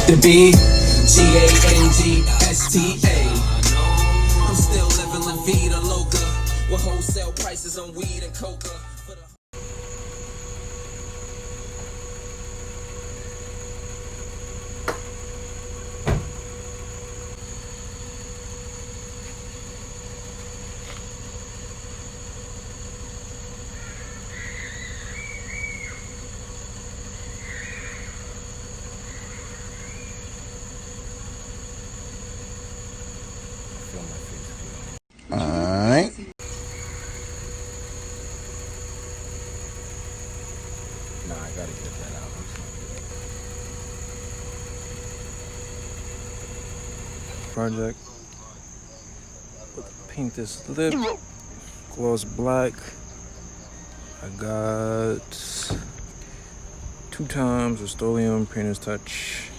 to be Gangsta. I'm still living La Vida Loca with wholesale prices on weed and coca. Alright. Nah, I gotta get that out. Project. Paint this lip. Gloss black. I got 2 times Rust-Oleum Painter's Touch.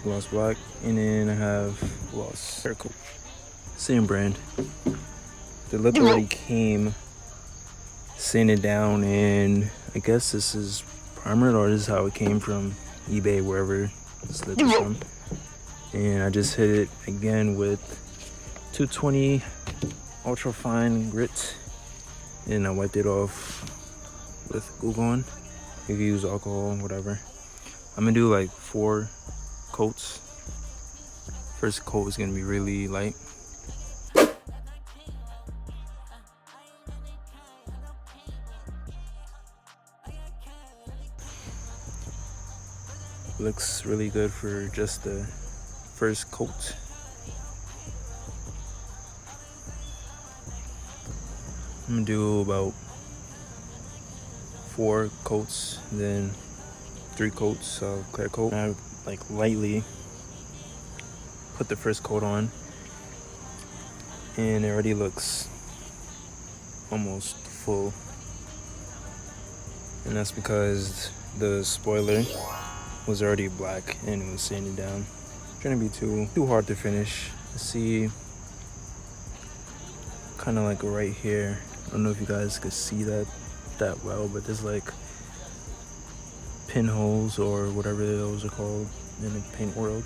Gloss black. And then I have gloss hair coat. Same brand. The lip already came sanded down, and I guess this is primer, or this is how it came from eBay, wherever this lip is from. And I just hit it again with 220 ultra fine grit, and I wiped it off with Glue Gun. You can use alcohol, whatever. I'm gonna do like 4 coats. First coat is gonna be really light. Looks really good for just the first coat. I'm gonna do about 4 coats, then 3 coats of clear coat. I like lightly put the first coat on, and it already looks almost full, and that's because the spoiler was already black and it was sanded down. Shouldn't be too hard to finish. See, kind of like right here. I don't know if you guys could see that well, but there's like pinholes or whatever those are called in the paint world.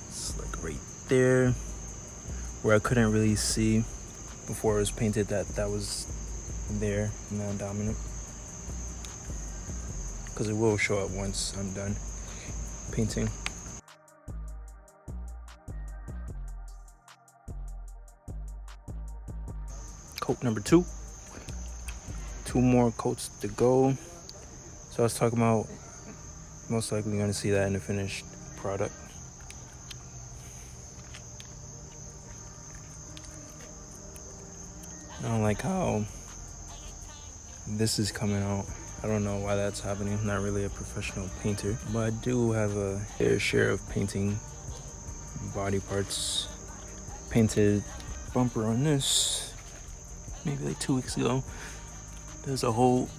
It's like right there where I couldn't really see before it was painted that was there, non-dominant. Because it will show up once I'm done painting. Coat number 2. 2 more coats to go. So I was talking about, most likely you're gonna see that in the finished product. I don't like how this is coming out. I don't know why that's happening. I'm not really a professional painter, but I do have a fair share of painting body parts. Painted bumper on this maybe like 2 weeks ago. There's a whole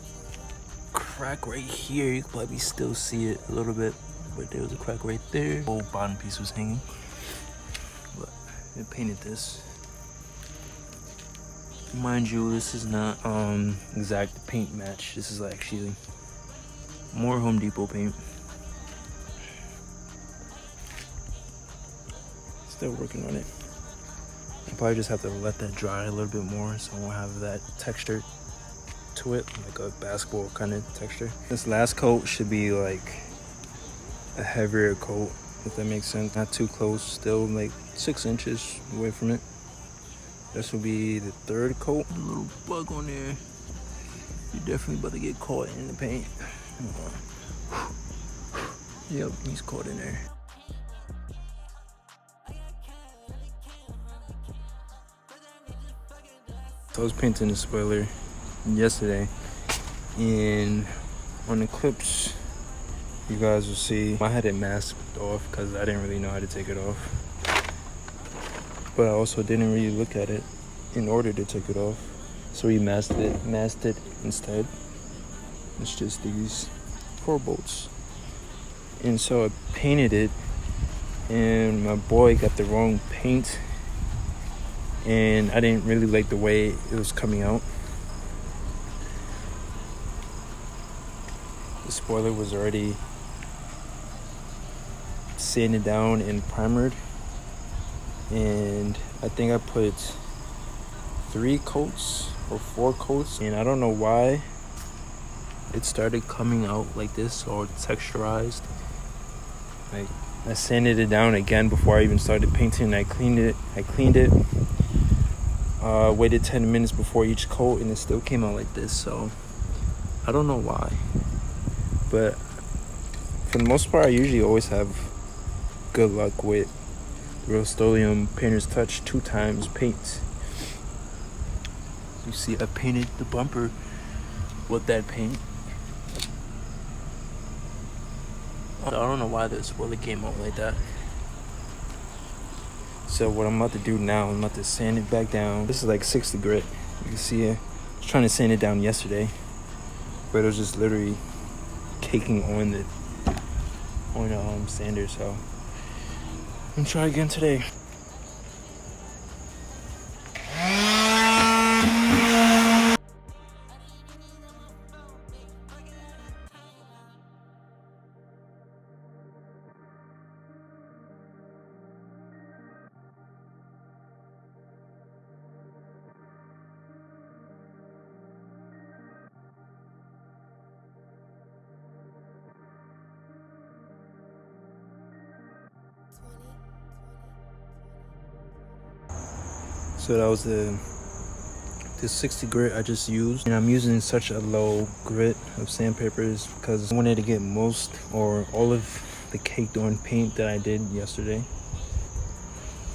crack right here. You can probably still see it a little bit, but there was a crack right there. The whole bottom piece was hanging, but I painted this. Mind you, this is not exact paint match. This is actually more Home Depot paint. Still working on it. I'll probably just have to let that dry a little bit more so I won't have that texture to it, like a basketball kind of texture. This last coat should be like a heavier coat, if that makes sense. Not too close, still like 6 inches away from it. This will be the 3rd coat. A little bug on there. You're definitely about to get caught in the paint. Yep, he's caught in there. So I was painting the spoiler yesterday, and on the clips you guys will see I had it masked off because I didn't really know how to take it off, but I also didn't really look at it in order to take it off, so we masked it instead. It's just these 4 bolts, and so I painted it, and my boy got the wrong paint, and I didn't really like the way it was coming out. The spoiler was already sanded down and primered, and I think I put 3 coats or 4 coats, and I don't know why it started coming out like this, or texturized. Like, I sanded it down again before I even started painting. I cleaned it. Waited 10 minutes before each coat, and it still came out like this. So I don't know why, but for the most part, I usually always have good luck with Rust-Oleum Painter's Touch 2 times paint. You see, I painted the bumper with that paint. I don't know why the spoiler came out like that. So what I'm about to do now, I'm about to sand it back down. This is like 60 grit. You can see it. I was trying to sand it down yesterday, but it was just literally caking on the sander. So I'm gonna try again today. So that was the 60 grit I just used, and I'm using such a low grit of sandpapers because I wanted to get most or all of the caked on paint that I did yesterday,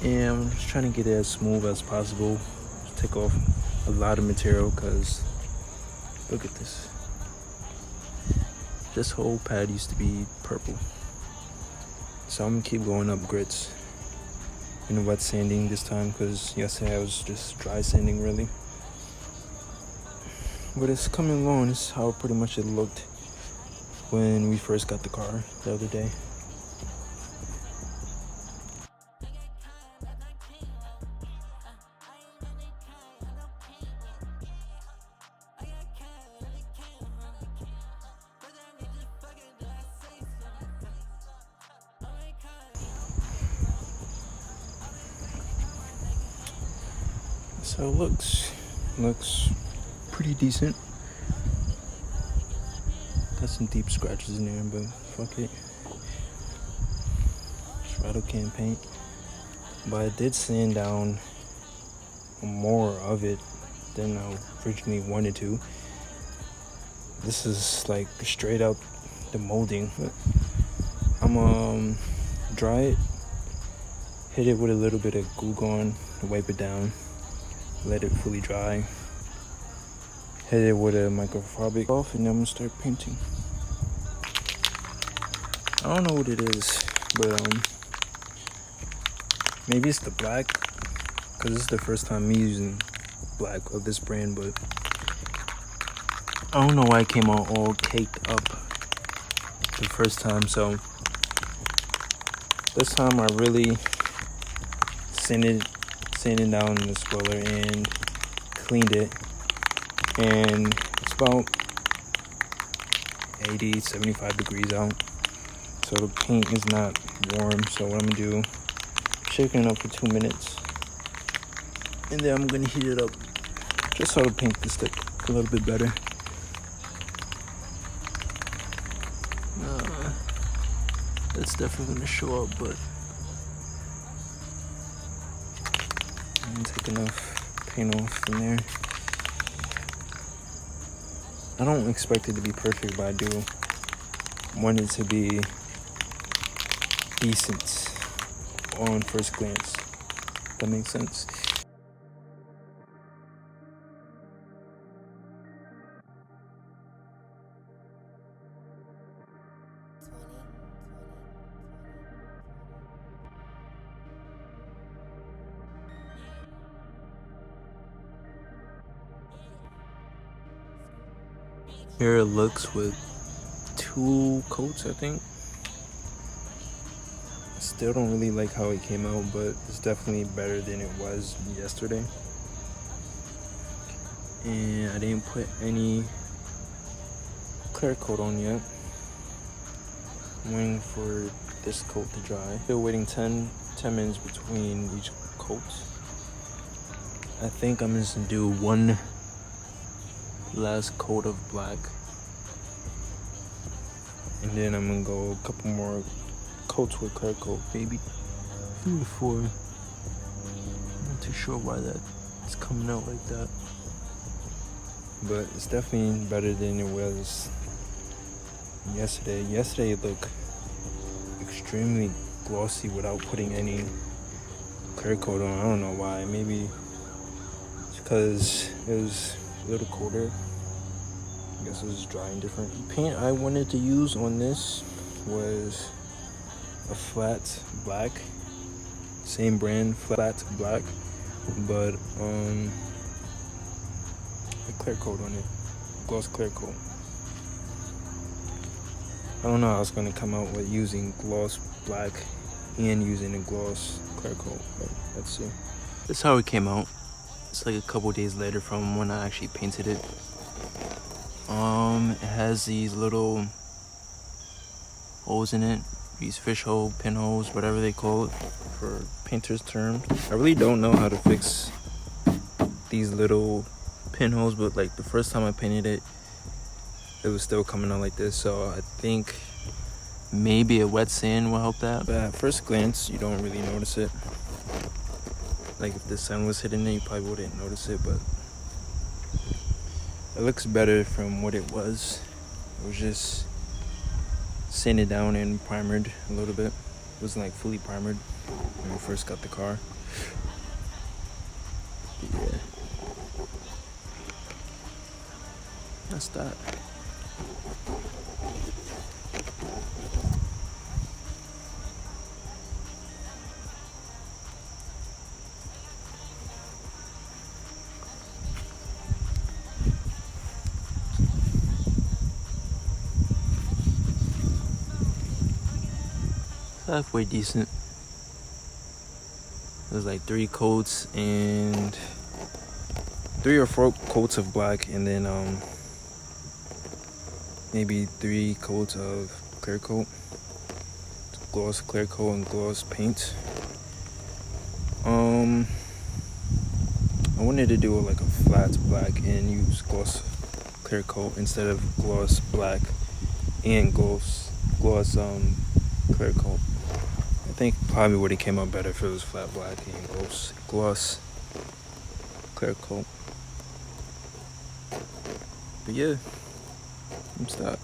and I'm just trying to get it as smooth as possible. Take off a lot of material because look at this. This whole pad used to be purple, so I'm gonna keep going up grits and wet sanding this time because yesterday I was just dry sanding really. But it's coming along. This is how pretty much it looked when we first got the car the other day. So it looks pretty decent. Got some deep scratches in there, but fuck it. Just rattle can paint. But I did sand down more of it than I originally wanted to. This is like straight out the molding. I'm dry it, hit it with a little bit of Glue Gun to wipe it down. Let it fully dry. Hit it with a microfabric off, and then I'm gonna start painting. I don't know what it is, but maybe it's the black, because this is the first time me using black of this brand, but I don't know why it came out all caked up the first time. So this time I really sanded down the spoiler and cleaned it, and it's about 80-75 degrees out, so the paint is not warm. So what I'm gonna do, shaking it up for 2 minutes, and then I'm gonna heat it up just so the paint can stick a little bit better. That's definitely gonna show up, but take enough paint off from there. I don't expect it to be perfect, but I do want it to be decent on first glance. That makes sense. Here it looks with 2 coats, I think. I still don't really like how it came out, but it's definitely better than it was yesterday. And I didn't put any clear coat on yet. I'm waiting for this coat to dry. Still waiting 10 minutes between each coat. I think I'm just gonna do one last coat of black, and then I'm gonna go a couple more coats with clear coat, maybe 3 or 4. I'm not too sure why that's coming out like that, but it's definitely better than it was yesterday. Yesterday it looked extremely glossy without putting any clear coat on. I don't know why. Maybe it's because it was a little colder. I guess it was drying different. The paint I wanted to use on this was a flat black, same brand, flat black, but a clear coat on it, gloss clear coat. I don't know how it's gonna come out with using gloss black and using a gloss clear coat, but let's see. That's how it came out. It's like a couple days later from when I actually painted it. It has these little holes in it, these fish hole, pinholes, whatever they call it for painter's terms. I really don't know how to fix these little pinholes, but like the first time I painted it, it was still coming out like this, so I think maybe a wet sand will help that. But at first glance, you don't really notice it. Like if the sun was hitting it, you probably wouldn't notice it, but it looks better from what it was. It was just sanded down and primered a little bit. It wasn't like fully primered when we first got the car. But yeah, that's that. Halfway decent. There's like 3 coats and 3 or 4 coats of black, and then maybe 3 coats of clear coat, gloss clear coat and gloss paint. I wanted to do like a flat black and use gloss clear coat instead of gloss black and gloss clear coat. I think probably would have came out better if it was flat black and gloss clear coat. But yeah, I'm stopped.